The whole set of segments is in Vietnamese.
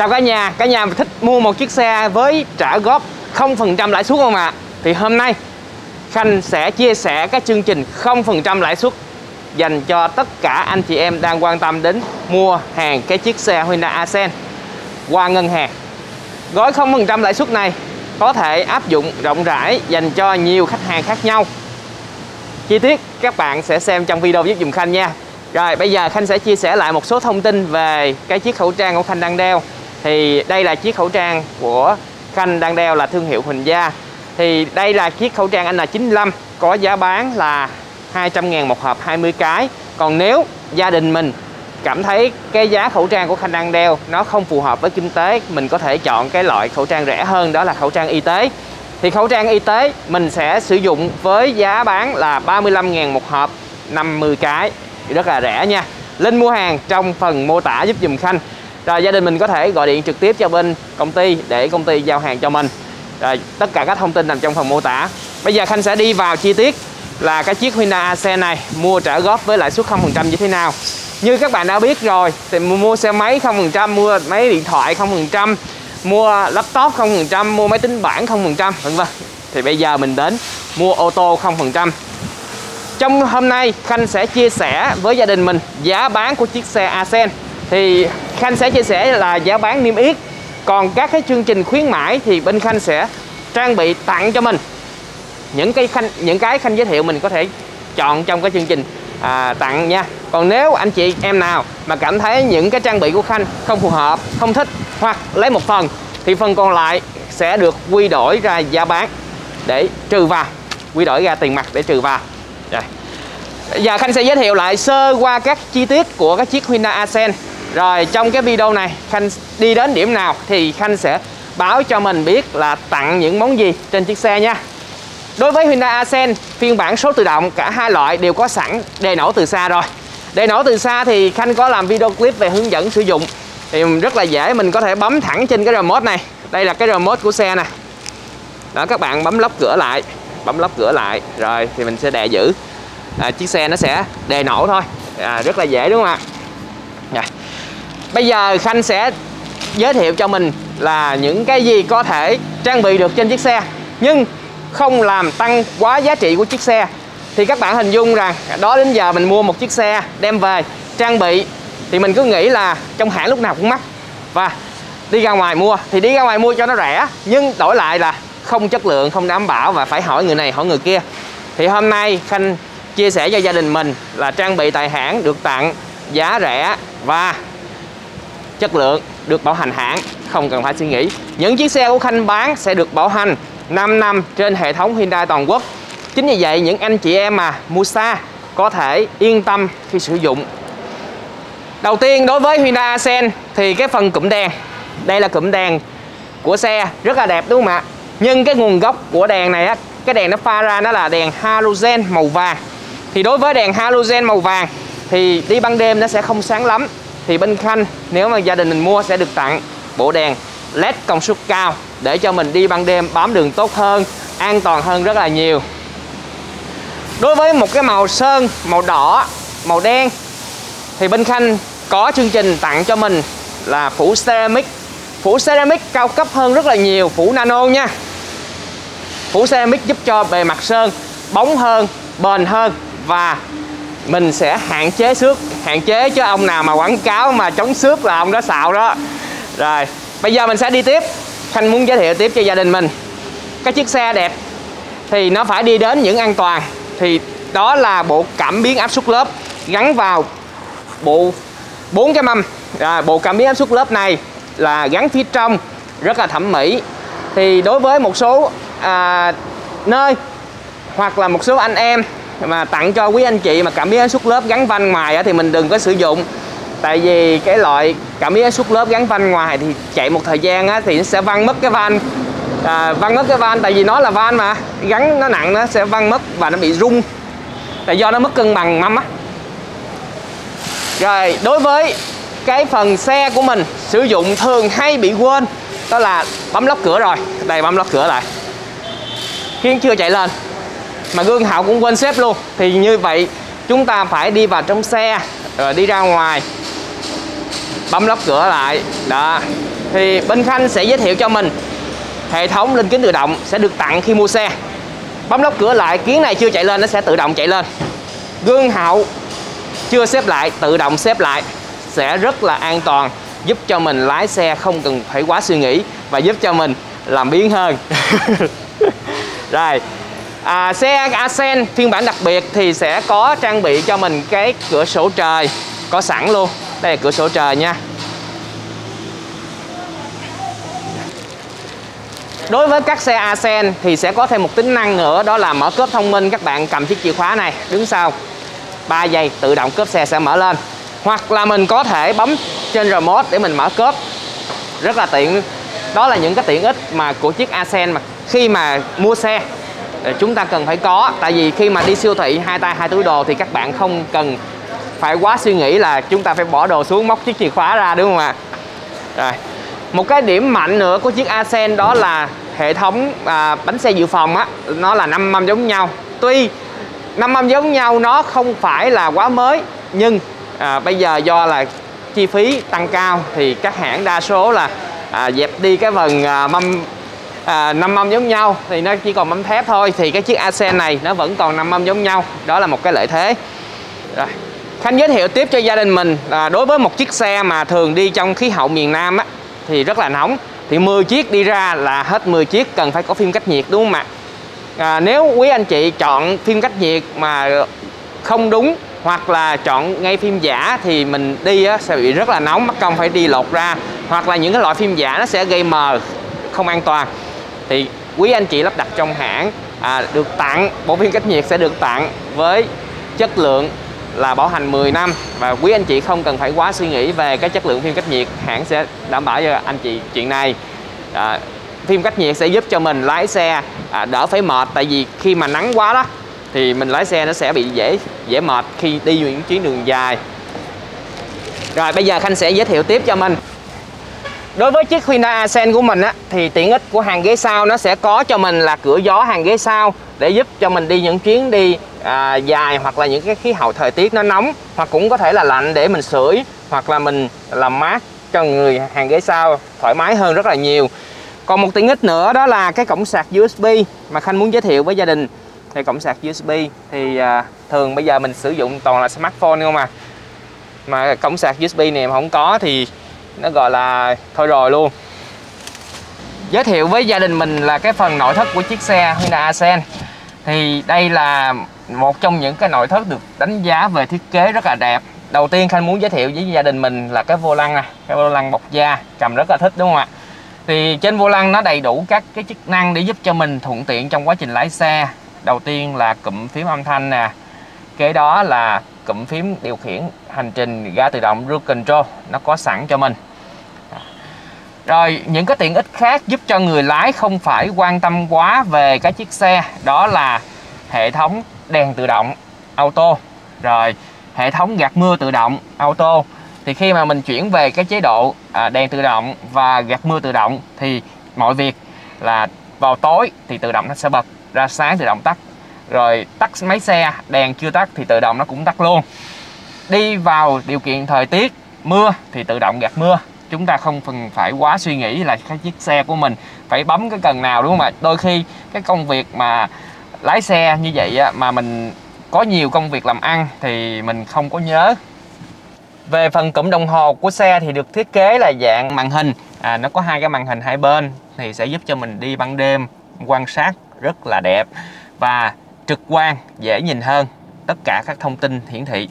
Chào cả nhà thích mua một chiếc xe với trả góp 0% lãi suất không ạ? Thì hôm nay Khanh sẽ chia sẻ các chương trình 0% lãi suất dành cho tất cả anh chị em đang quan tâm đến mua hàng cái chiếc xe Hyundai Accent qua ngân hàng. Gói 0% lãi suất này có thể áp dụng rộng rãi dành cho nhiều khách hàng khác nhau. Chi tiết các bạn sẽ xem trong video giúp dùm Khanh nha. Rồi bây giờ Khanh sẽ chia sẻ lại một số thông tin về cái chiếc khẩu trang của Khanh đang đeo. Thì đây là chiếc khẩu trang của Khanh đang đeo là thương hiệu Huỳnh Gia. Thì đây là chiếc khẩu trang N95 có giá bán là 200.000 một hộp 20 cái. Còn nếu gia đình mình cảm thấy cái giá khẩu trang của Khanh đang đeo nó không phù hợp với kinh tế, mình có thể chọn cái loại khẩu trang rẻ hơn, đó là khẩu trang y tế. Thì khẩu trang y tế mình sẽ sử dụng với giá bán là 35.000 một hộp 50 cái, rất là rẻ nha. Link mua hàng trong phần mô tả giúp dùm Khanh. Rồi gia đình mình có thể gọi điện trực tiếp cho bên công ty để công ty giao hàng cho mình. Rồi tất cả các thông tin nằm trong phần mô tả. Bây giờ Khanh sẽ đi vào chi tiết là cái chiếc Hyundai Accent này mua trả góp với lãi suất 0% như thế nào. Như các bạn đã biết rồi thì mua xe máy 0%, mua máy điện thoại 0%, mua laptop 0%, mua máy tính bảng 0%, vân vân. Thì bây giờ mình đến mua ô tô 0%. Trong hôm nay Khanh sẽ chia sẻ với gia đình mình giá bán của chiếc xe Accent. Thì Khanh sẽ chia sẻ là giá bán niêm yết. Còn các cái chương trình khuyến mãi thì bên Khanh sẽ trang bị tặng cho mình những cái Khanh giới thiệu, mình có thể chọn trong cái chương trình tặng nha. Còn nếu anh chị em nào mà cảm thấy những cái trang bị của Khanh không phù hợp, không thích hoặc lấy một phần thì phần còn lại sẽ được quy đổi ra giá bán để trừ vào, quy đổi ra tiền mặt để trừ vào. Rồi. Bây giờ Khanh sẽ giới thiệu lại sơ qua các chi tiết của cái chiếc Hyundai Accent. Rồi trong cái video này Khanh đi đến điểm nào thì Khanh sẽ báo cho mình biết là tặng những món gì trên chiếc xe nha. Đối với Hyundai Accent phiên bản số tự động, cả hai loại đều có sẵn đề nổ từ xa rồi. Đề nổ từ xa thì Khanh có làm video clip về hướng dẫn sử dụng. Thì rất là dễ, mình có thể bấm thẳng trên cái remote này. Đây là cái remote của xe nè. Đó, các bạn bấm lóc cửa lại, bấm lóc cửa lại rồi thì mình sẽ đè giữ. Chiếc xe nó sẽ đề nổ thôi. Rất là dễ đúng không ạ? Bây giờ Khanh sẽ giới thiệu cho mình là những cái gì có thể trang bị được trên chiếc xe nhưng không làm tăng quá giá trị của chiếc xe. Thì các bạn hình dung rằng đó đến giờ mình mua một chiếc xe đem về trang bị thì mình cứ nghĩ là trong hãng lúc nào cũng mắc, và đi ra ngoài mua thì đi ra ngoài mua cho nó rẻ nhưng đổi lại là không chất lượng, không đảm bảo và phải hỏi người này hỏi người kia. Thì hôm nay Khanh chia sẻ cho gia đình mình là trang bị tại hãng được tặng giá rẻ và chất lượng, được bảo hành hãng, không cần phải suy nghĩ. Những chiếc xe của Khanh bán sẽ được bảo hành 5 năm trên hệ thống Hyundai toàn quốc. Chính vì vậy những anh chị em mà mua xa có thể yên tâm khi sử dụng. Đầu tiên đối với Hyundai Accent thì cái phần cụm đèn, đây là cụm đèn của xe rất là đẹp đúng không ạ? Nhưng cái nguồn gốc của đèn này á, cái đèn nó pha ra nó là đèn halogen màu vàng. Thì đối với đèn halogen màu vàng thì đi ban đêm nó sẽ không sáng lắm. Thì bên Khanh nếu mà gia đình mình mua sẽ được tặng bộ đèn LED công suất cao để cho mình đi ban đêm bám đường tốt hơn, an toàn hơn rất là nhiều. Đối với một cái màu sơn, màu đỏ, màu đen thì bên Khanh có chương trình tặng cho mình là phủ ceramic. Phủ ceramic cao cấp hơn rất là nhiều phủ nano nha. Phủ ceramic giúp cho bề mặt sơn bóng hơn, bền hơn và mình sẽ hạn chế xước, hạn chế chứ ông nào mà quảng cáo mà chống xước là ông đó xạo đó. Rồi, bây giờ mình sẽ đi tiếp. Khanh muốn giới thiệu tiếp cho gia đình mình cái chiếc xe đẹp thì nó phải đi đến những an toàn. Thì đó là bộ cảm biến áp suất lớp gắn vào bộ 4 cái mâm. Bộ cảm biến áp suất lớp này là gắn phía trong, rất là thẩm mỹ. Thì đối với một số nơi hoặc là một số anh em mà tặng cho quý anh chị mà cảm biến áp suất lớp gắn van ngoài thì mình đừng có sử dụng. Tại vì cái loại cảm biến áp suất lớp gắn van ngoài thì chạy một thời gian thì nó sẽ văng mất cái van. Văng mất cái van tại vì nó là van mà gắn nó nặng, nó sẽ văng mất và nó bị rung tại do nó mất cân bằng mâm á. Rồi đối với cái phần xe của mình sử dụng thường hay bị quên, đó là bấm lóc cửa. Rồi đây, bấm lóc cửa lại khiến chưa chạy lên mà gương hậu cũng quên xếp luôn. Thì như vậy chúng ta phải đi vào trong xe rồi đi ra ngoài bấm lót cửa lại. Đó. Thì bên Khanh sẽ giới thiệu cho mình hệ thống linh kính tự động sẽ được tặng khi mua xe. Bấm lót cửa lại, kiến này chưa chạy lên nó sẽ tự động chạy lên. Gương hậu chưa xếp lại, tự động xếp lại, sẽ rất là an toàn, giúp cho mình lái xe không cần phải quá suy nghĩ và giúp cho mình làm biếng hơn. Rồi, xe Ascend phiên bản đặc biệt thì sẽ có trang bị cho mình cái cửa sổ trời có sẵn luôn. Đây là cửa sổ trời nha. Đối với các xe Ascend thì sẽ có thêm một tính năng nữa, đó là mở cốp thông minh. Các bạn cầm chiếc chìa khóa này đứng sau 3 giây tự động cốp xe sẽ mở lên. Hoặc là mình có thể bấm trên remote để mình mở cốp. Rất là tiện. Đó là những cái tiện ích mà của chiếc Ascend mà khi mà mua xe chúng ta cần phải có. Tại vì khi mà đi siêu thị hai tay hai túi đồ thì các bạn không cần phải quá suy nghĩ là chúng ta phải bỏ đồ xuống móc chiếc chìa khóa ra, đúng không ạ? Rồi. Một cái điểm mạnh nữa của chiếc Ascend đó là hệ thống bánh xe dự phòng á, nó là 5 mâm giống nhau. Tuy 5 mâm giống nhau nó không phải là quá mới, nhưng bây giờ do là chi phí tăng cao thì các hãng đa số là dẹp đi cái phần mâm 5 mâm giống nhau thì nó chỉ còn mâm thép thôi. Thì cái chiếc Ascend này nó vẫn còn 5 mâm giống nhau, đó là một cái lợi thế. Rồi. Khanh giới thiệu tiếp cho gia đình mình là đối với một chiếc xe mà thường đi trong khí hậu miền Nam á, thì rất là nóng, thì 10 chiếc đi ra là hết 10 chiếc cần phải có phim cách nhiệt, đúng không ạ? Nếu quý anh chị chọn phim cách nhiệt mà không đúng hoặc là chọn ngay phim giả thì mình đi á, sẽ bị rất là nóng, mất công phải đi lột ra, hoặc là những cái loại phim giả nó sẽ gây mờ, không an toàn. Thì quý anh chị lắp đặt trong hãng được tặng bộ phim cách nhiệt, sẽ được tặng với chất lượng là bảo hành 10 năm và quý anh chị không cần phải quá suy nghĩ về cái chất lượng phim cách nhiệt, hãng sẽ đảm bảo cho anh chị chuyện này. Phim cách nhiệt sẽ giúp cho mình lái xe đỡ phải mệt, tại vì khi mà nắng quá đó thì mình lái xe nó sẽ bị dễ mệt khi đi những chuyến đường dài. Rồi bây giờ Khanh sẽ giới thiệu tiếp cho mình. Đối với chiếc Hyundai Ascend của mình á, thì tiện ích của hàng ghế sau nó sẽ có cho mình là cửa gió hàng ghế sau để giúp cho mình đi những chuyến đi dài, hoặc là những cái khí hậu thời tiết nó nóng, hoặc cũng có thể là lạnh để mình sưởi hoặc là mình làm mát cho người hàng ghế sau thoải mái hơn rất là nhiều. Còn một tiện ích nữa đó là cái cổng sạc USB mà Khanh muốn giới thiệu với gia đình. Thì cổng sạc USB thì thường bây giờ mình sử dụng toàn là smartphone không mà cổng sạc USB này mà không có thì nó gọi là thôi rồi luôn. Giới thiệu với gia đình mình là cái phần nội thất của chiếc xe Hyundai Ascend. Thì đây là một trong những cái nội thất được đánh giá về thiết kế rất là đẹp. Đầu tiên Khanh muốn giới thiệu với gia đình mình là cái vô lăng này, cái vô lăng bọc da, cầm rất là thích, đúng không ạ? Thì trên vô lăng nó đầy đủ các cái chức năng để giúp cho mình thuận tiện trong quá trình lái xe. Đầu tiên là cụm phím âm thanh nè, kế đó là cụm phím điều khiển hành trình ga tự động Cruise Control, nó có sẵn cho mình. Rồi những cái tiện ích khác giúp cho người lái không phải quan tâm quá về cái chiếc xe, đó là hệ thống đèn tự động auto, rồi hệ thống gạt mưa tự động auto. Thì khi mà mình chuyển về cái chế độ đèn tự động và gạt mưa tự động thì mọi việc là vào tối thì tự động nó sẽ bật ra, sáng tự động tắt, rồi tắt máy xe, đèn chưa tắt thì tự động nó cũng tắt luôn. Đi vào điều kiện thời tiết mưa thì tự động gạt mưa, chúng ta không cần phải quá suy nghĩ là cái chiếc xe của mình phải bấm cái cần nào, đúng không ạ? Đôi khi cái công việc mà lái xe như vậy mà mình có nhiều công việc làm ăn thì mình không có nhớ. Về phần cụm đồng hồ của xe thì được thiết kế là dạng màn hình, nó có hai cái màn hình hai bên thì sẽ giúp cho mình đi ban đêm quan sát rất là đẹp và trực quan, dễ nhìn hơn tất cả các thông tin hiển thị.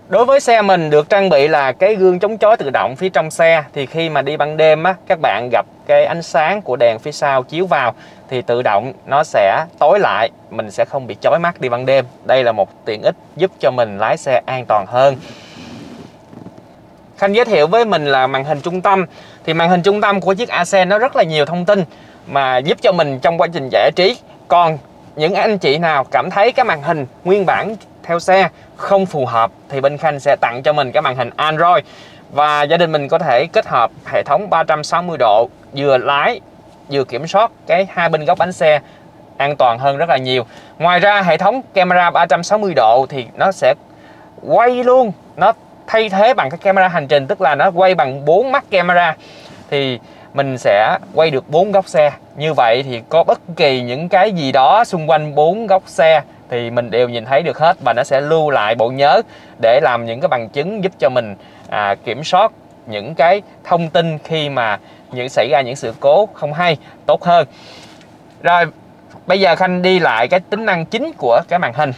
Đối với xe mình được trang bị là cái gương chống chói tự động phía trong xe, thì khi mà đi ban đêm á, các bạn gặp cái ánh sáng của đèn phía sau chiếu vào thì tự động nó sẽ tối lại, mình sẽ không bị chói mắt đi ban đêm. Đây là một tiện ích giúp cho mình lái xe an toàn hơn. Khanh giới thiệu với mình là màn hình trung tâm. Thì màn hình trung tâm của chiếc Ascend nó rất là nhiều thông tin mà giúp cho mình trong quá trình giải trí. Còn những anh chị nào cảm thấy cái màn hình nguyên bản theo xe không phù hợp thì bên Khanh sẽ tặng cho mình cái màn hình Android, và gia đình mình có thể kết hợp hệ thống 360 độ vừa lái vừa kiểm soát cái hai bên góc bánh xe, an toàn hơn rất là nhiều. Ngoài ra hệ thống camera 360 độ thì nó sẽ quay luôn, nó thay thế bằng cái camera hành trình, tức là nó quay bằng 4 mắt camera, thì mình sẽ quay được 4 góc xe. Như vậy thì có bất kỳ những cái gì đó xung quanh 4 góc xe thì mình đều nhìn thấy được hết, và nó sẽ lưu lại bộ nhớ để làm những cái bằng chứng giúp cho mình kiểm soát những cái thông tin khi mà xảy ra những sự cố không hay tốt hơn. Rồi bây giờ Khanh đi lại cái tính năng chính của cái màn hình.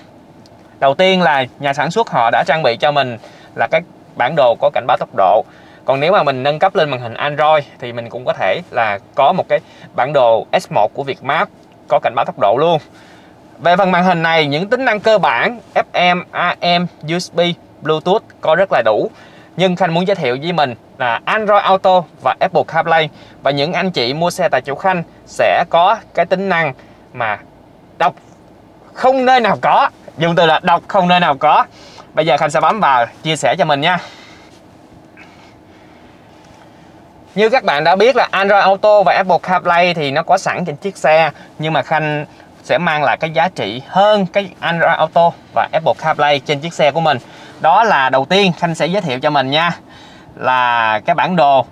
Đầu tiên là nhà sản xuất họ đã trang bị cho mình là cái bản đồ có cảnh báo tốc độ. Còn nếu mà mình nâng cấp lên màn hình Android thì mình cũng có thể là có một cái bản đồ S1 của Vietmap có cảnh báo tốc độ luôn. Về phần màn hình này, những tính năng cơ bản FM, AM, USB, Bluetooth có rất là đủ. Nhưng Khanh muốn giới thiệu với mình là Android Auto và Apple CarPlay. Và những anh chị mua xe tại chỗ Khanh sẽ có cái tính năng mà đọc không nơi nào có. Dùng từ là đọc không nơi nào có. Bây giờ Khanh sẽ bấm vào chia sẻ cho mình nha. Như các bạn đã biết là Android Auto và Apple CarPlay thì nó có sẵn trên chiếc xe, nhưng mà Khanh sẽ mang lại cái giá trị hơn cái Android Auto và Apple CarPlay trên chiếc xe của mình. Đó là đầu tiên Khanh sẽ giới thiệu cho mình nha, là cái bản đồ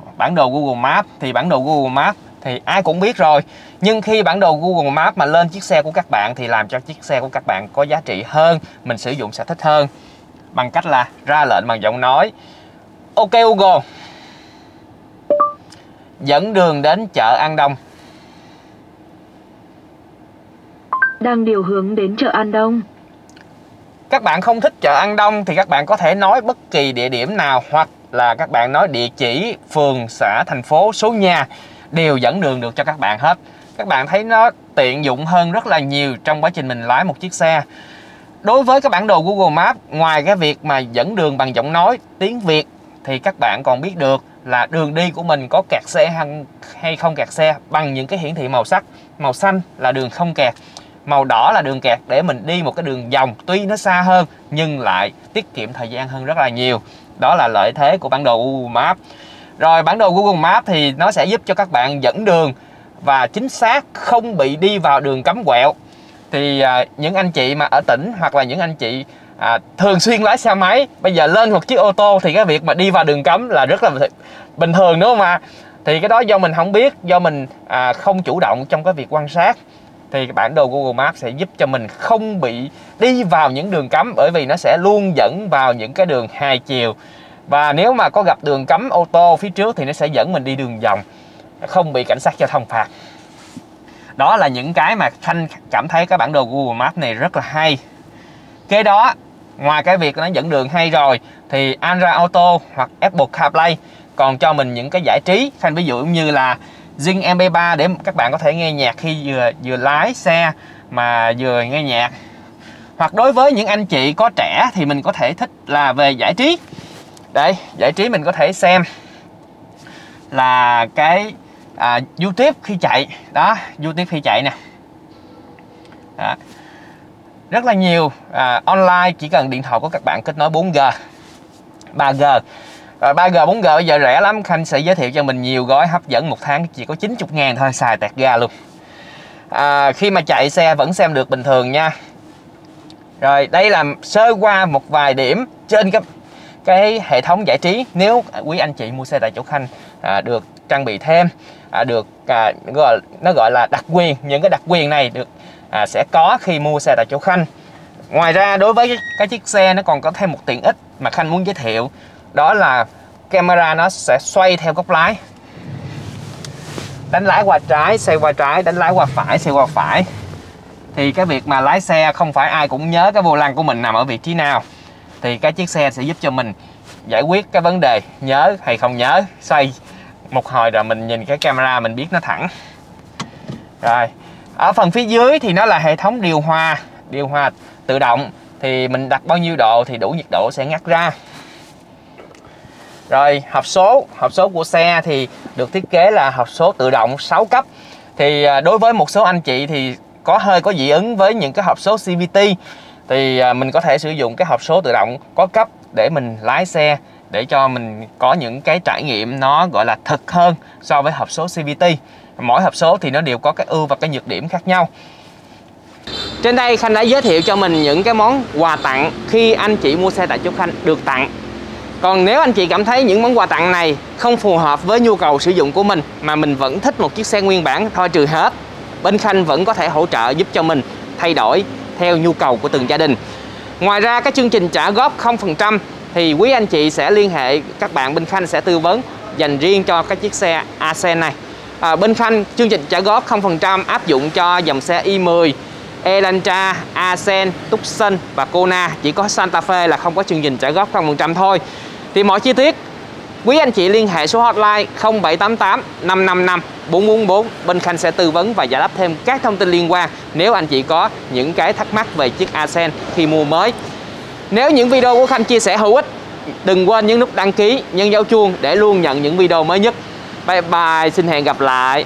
Google Maps. Thì bản đồ Google Maps thì ai cũng biết rồi, nhưng khi bản đồ Google Maps mà lên chiếc xe của các bạn thì làm cho chiếc xe của các bạn có giá trị hơn, mình sử dụng sẽ thích hơn, bằng cách là ra lệnh bằng giọng nói: OK Google, dẫn đường đến chợ An Đông. Đang điều hướng đến chợ An Đông. Các bạn không thích chợ An Đông thì các bạn có thể nói bất kỳ địa điểm nào, hoặc là các bạn nói địa chỉ, phường, xã, thành phố, số nhà, đều dẫn đường được cho các bạn hết. Các bạn thấy nó tiện dụng hơn rất là nhiều trong quá trình mình lái một chiếc xe. Đối với cái bản đồ Google Maps, ngoài cái việc mà dẫn đường bằng giọng nói tiếng Việt thì các bạn còn biết được là đường đi của mình có kẹt xe hay không kẹt xe bằng những cái hiển thị màu sắc. Màu xanh là đường không kẹt, màu đỏ là đường kẹt, để mình đi một cái đường vòng tuy nó xa hơn nhưng lại tiết kiệm thời gian hơn rất là nhiều. Đó là lợi thế của bản đồ Google Maps. Rồi bản đồ Google Maps thì nó sẽ giúp cho các bạn dẫn đường và chính xác, không bị đi vào đường cấm quẹo. Thì những anh chị mà ở tỉnh, hoặc là những anh chị thường xuyên lái xe máy, bây giờ lên một chiếc ô tô thì cái việc mà đi vào đường cấm là rất là bình thường, đúng không ạ? Thì cái đó do mình không biết, do mình không chủ động trong cái việc quan sát. Thì bản đồ Google Maps sẽ giúp cho mình không bị đi vào những đường cấm, bởi vì nó sẽ luôn dẫn vào những cái đường hai chiều. Và nếu mà có gặp đường cấm ô tô phía trước thì nó sẽ dẫn mình đi đường vòng, không bị cảnh sát giao thông phạt. Đó là những cái mà Khanh cảm thấy cái bản đồ Google Maps này rất là hay. Kế đó, ngoài cái việc nó dẫn đường hay rồi, thì Android Auto hoặc Apple CarPlay còn cho mình những cái giải trí. Khanh ví dụ như là Zing MP3 để các bạn có thể nghe nhạc khi vừa lái xe mà vừa nghe nhạc. Hoặc đối với những anh chị có trẻ thì mình có thể thích là về giải trí. Đây, giải trí mình có thể xem là cái YouTube khi chạy. Đó, YouTube khi chạy nè. Đó. Rất là nhiều online, chỉ cần điện thoại của các bạn kết nối 4G, 3G. Rồi 3G, 4G bây giờ rẻ lắm. Khanh sẽ giới thiệu cho mình nhiều gói hấp dẫn, một tháng chỉ có 90.000 thôi, xài tẹt ga luôn. Khi mà chạy xe vẫn xem được bình thường nha. Rồi đây là sơ qua một vài điểm trên cái hệ thống giải trí. Nếu quý anh chị mua xe tại chỗ Khanh được trang bị thêm, được nó gọi là đặc quyền. Những cái đặc quyền này được sẽ có khi mua xe tại chỗ Khanh. Ngoài ra đối với cái chiếc xe nó còn có thêm một tiện ích mà Khanh muốn giới thiệu. Đó là camera nó sẽ xoay theo góc lái. Đánh lái qua trái, xoay qua trái, đánh lái qua phải, xoay qua phải. Thì cái việc mà lái xe không phải ai cũng nhớ cái vô lăng của mình nằm ở vị trí nào. Thì cái chiếc xe sẽ giúp cho mình giải quyết cái vấn đề nhớ hay không nhớ. Xoay một hồi rồi mình nhìn cái camera mình biết nó thẳng. Rồi, ở phần phía dưới thì nó là hệ thống điều hòa tự động. Thì mình đặt bao nhiêu độ thì đủ nhiệt độ sẽ ngắt ra. Rồi hộp số của xe thì được thiết kế là hộp số tự động 6 cấp. Thì đối với một số anh chị thì có dị ứng với những cái hộp số CVT, thì mình có thể sử dụng cái hộp số tự động có cấp để mình lái xe, để cho mình có những cái trải nghiệm nó gọi là thực hơn so với hộp số CVT. Mỗi hộp số thì nó đều có cái ưu và cái nhược điểm khác nhau. Trên đây Khanh đã giới thiệu cho mình những cái món quà tặng khi anh chị mua xe tại chỗ Khanh được tặng. Còn nếu anh chị cảm thấy những món quà tặng này không phù hợp với nhu cầu sử dụng của mình mà mình vẫn thích một chiếc xe nguyên bản thôi trừ hết, bên Khanh vẫn có thể hỗ trợ giúp cho mình thay đổi theo nhu cầu của từng gia đình. Ngoài ra cái chương trình trả góp 0% thì quý anh chị sẽ liên hệ các bạn, bên Khanh sẽ tư vấn dành riêng cho cái chiếc xe Ascend này. Bên Khanh chương trình trả góp 0% áp dụng cho dòng xe i10, Elantra, Ascend, Tucson và Kona. Chỉ có Santa Fe là không có chương trình trả góp 0% thôi. Thì mọi chi tiết quý anh chị liên hệ số hotline 0788 555 444. Bên Khanh sẽ tư vấn và giải đáp thêm các thông tin liên quan nếu anh chị có những cái thắc mắc về chiếc Ascend khi mua mới. Nếu những video của Khanh chia sẻ hữu ích, đừng quên nhấn nút đăng ký, nhấn dấu chuông để luôn nhận những video mới nhất. Bye bye, xin hẹn gặp lại.